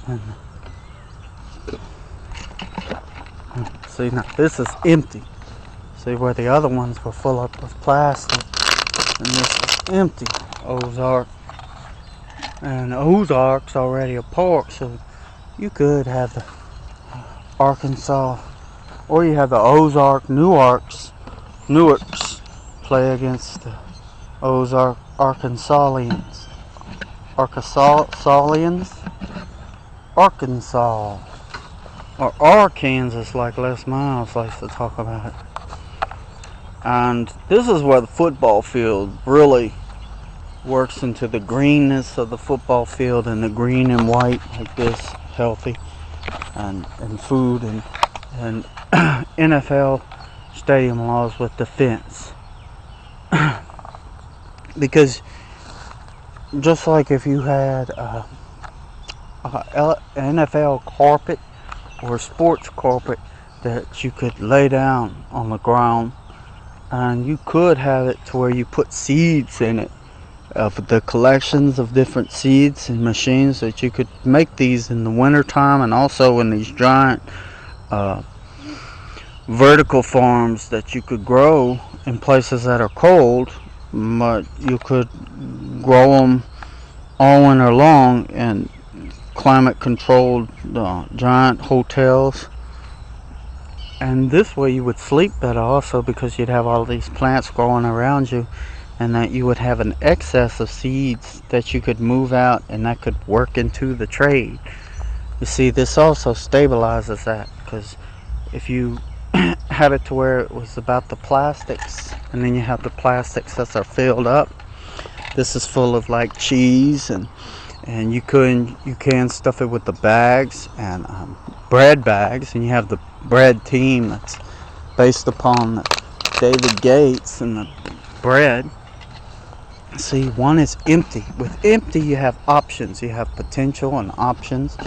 And see, now this is empty. See where the other ones were full up with plastic, and this is empty. Ozark. And Ozark's already a park, so you could have the Arkansas, or you have the Ozark Newarks play against the Ozark Arkansasians. Arkansas. Or Arkansas, like Les Myles likes to talk about it. And this is where the football field really works into the greenness of the football field, and the green and white like this, healthy, and food, and NFL stadium laws with the fence. Because just like if you had a NFL carpet or sports carpet that you could lay down on the ground, and you could have it to where you put seeds in it, of the collections of different seeds and machines that you could make these in the winter time, and also in these giant vertical farms that you could grow in places that are cold, but you could grow them all winter long in climate controlled giant hotels. And this way you would sleep better also, because you'd have all these plants growing around you, and that you would have an excess of seeds that you could move out, and that could work into the trade. You see, this also stabilizes that, because if you had it to where it was about the plastics, and then you have the plastics that are filled up, this is full of like cheese, and you can stuff it with the bags and bread bags, and you have the bread team that's based upon David Gates and the bread. See, one is empty. With empty you have options, you have potential and options.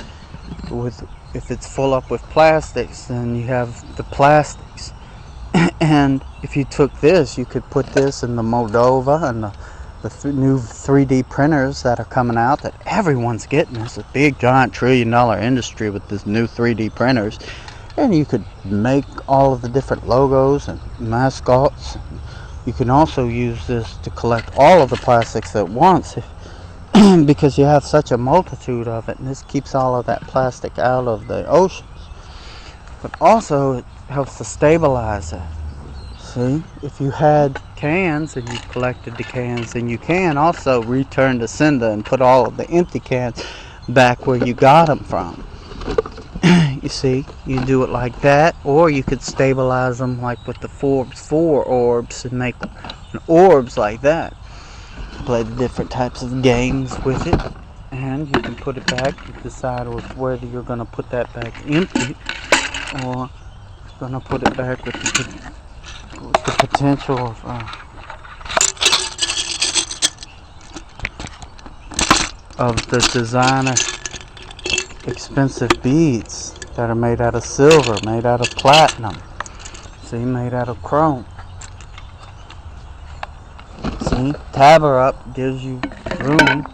If it's full up with plastics, then you have the plastics. And if you took this, you could put this in the Moldova and the new 3D printers that are coming out that everyone's getting. It's a big giant $1 trillion industry with this new 3D printers, and you could make all of the different logos and mascots. You can also use this to collect all of the plastics at once, because you have such a multitude of it, and this keeps all of that plastic out of the oceans. But also it helps to stabilize it. See, if you had cans and you collected the cans, then you can also return to sender and put all of the empty cans back where you got them from. You see, you do it like that, or you could stabilize them like with the Forbes 4 orbs and make orbs like that. Play the different types of games with it, and you can put it back. You decide whether you're going to put that back empty, or you're going to put it back with the potential of the designer expensive beads that are made out of silver, made out of platinum, see, made out of chrome. See, tabber up gives you room,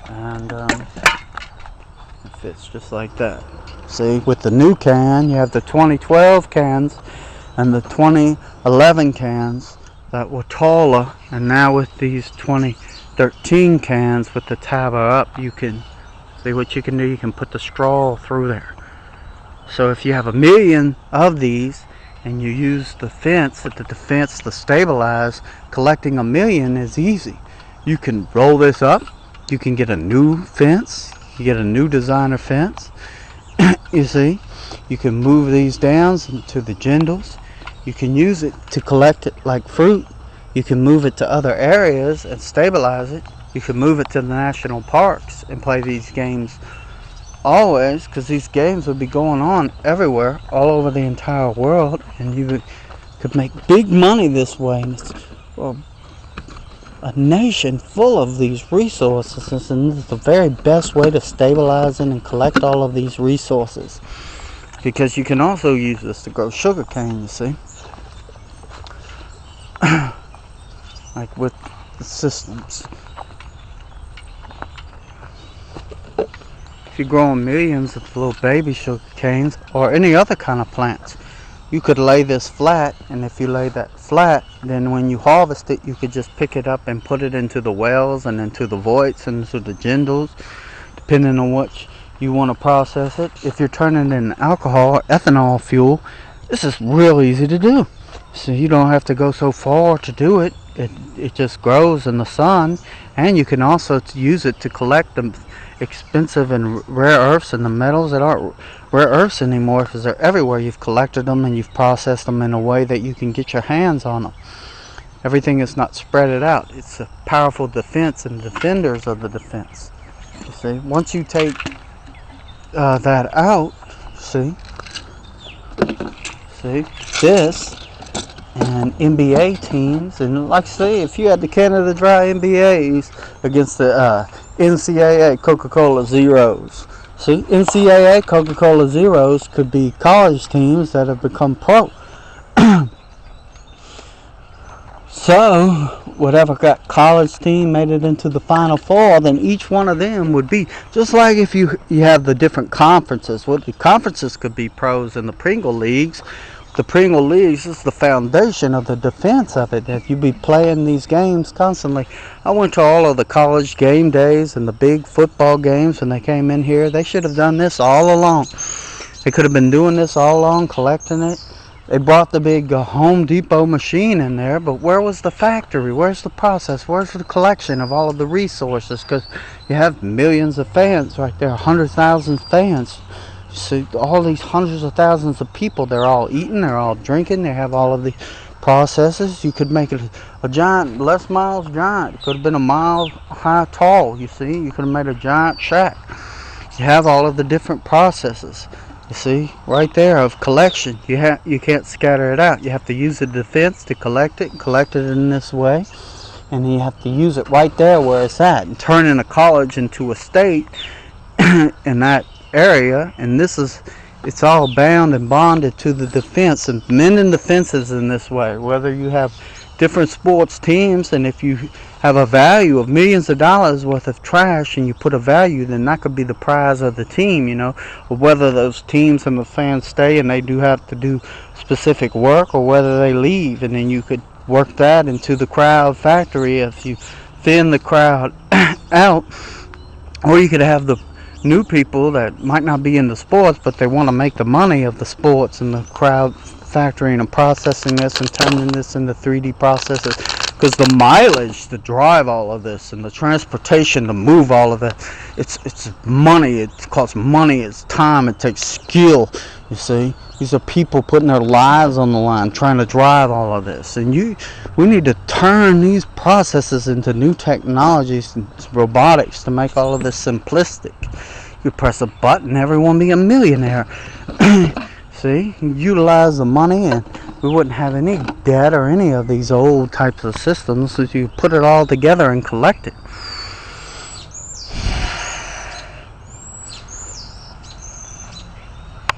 and it fits just like that. See, with the new can, you have the 2012 cans and the 2011 cans that were taller, and now with these 2013 cans with the tabber up, you can see what you can do. You can put the straw through there. So if you have 1 million of these and you use the fence to stabilize, collecting 1 million is easy. You can roll this up, you can get a new fence, you get a new designer fence. You see, you can move these down to the jindals. You can use it to collect it like fruit. You can move it to other areas and stabilize it. You can move it to the national parks and play these games always, because these games would be going on everywhere, all over the entire world, and you could make big money this way. And it's a nation full of these resources, and this is the very best way to stabilize and collect all of these resources, because you can also use this to grow sugar cane, you see. Like with the systems. if you're growing millions of little baby sugar canes or any other kind of plants, you could lay this flat, and if you lay that flat, then when you harvest it, you could just pick it up and put it into the wells and into the voids and into the gindles, depending on what you want to process it. If you're turning it into alcohol or ethanol fuel, this is real easy to do. So you don't have to go so far to do it. It just grows in the sun, and you can also use it to collect the expensive and rare earths and the metals that aren't rare earths anymore, because they're everywhere. You've collected them and you've processed them in a way that you can get your hands on them. Everything is not spread it out. It's a powerful defense and defenders of the defense. You see, once you take that out, see this, and NBA teams, and like I say, if you had the Canada Dry NBAs against the NCAA Coca-Cola Zeros, see, NCAA Coca-Cola Zeros could be college teams that have become pro. So, whatever got college team made it into the Final Four, then each one of them would be, just like if you have the different conferences. Well, the conferences could be pros in the Pringle Leagues. The Pringle Leagues is the foundation of the defense of it. If you be playing these games constantly. I went to all of the college game days and the big football games when they came in here. They should have done this all along. They could have been doing this all along, collecting it. They brought the big Home Depot machine in there, but where was the factory? Where's the process? Where's the collection of all of the resources? Because you have millions of fans right there, 100,000 fans. So all these hundreds of thousands of people, they're all eating, they're all drinking, they have all of the processes. You could make it a giant, Les Miles giant. It could have been a mile high tall, you see. You could have made a giant shack. You have all of the different processes, you see, right there of collection. You can't scatter it out. You have to use the defense to collect it in this way. And you have to use it right there where it's at, and turning a college into a state in that area. And it's all bound and bonded to the defense, and mending defenses in this way. Whether you have different sports teams, and if you have a value of millions of dollars worth of trash and you put a value, then that could be the prize of the team, or whether those teams and the fans stay and they do have to do specific work, or whether they leave, and then you could work that into the crowd factory if you thin the crowd out. Or you could have the new people that might not be into sports, but they want to make the money of the sports and the crowd factory and processing this and turning this into 3D processes. Because the mileage to drive all of this and the transportation to move all of that, it's money. It costs money. It's time. It takes skill. You see, these are people putting their lives on the line trying to drive all of this. And we need to turn these processes into new technologies and robotics to make all of this simplistic. You press a button, everyone be a millionaire. See, utilize the money, and we wouldn't have any debt or any of these old types of systems. So you put it all together and collect it.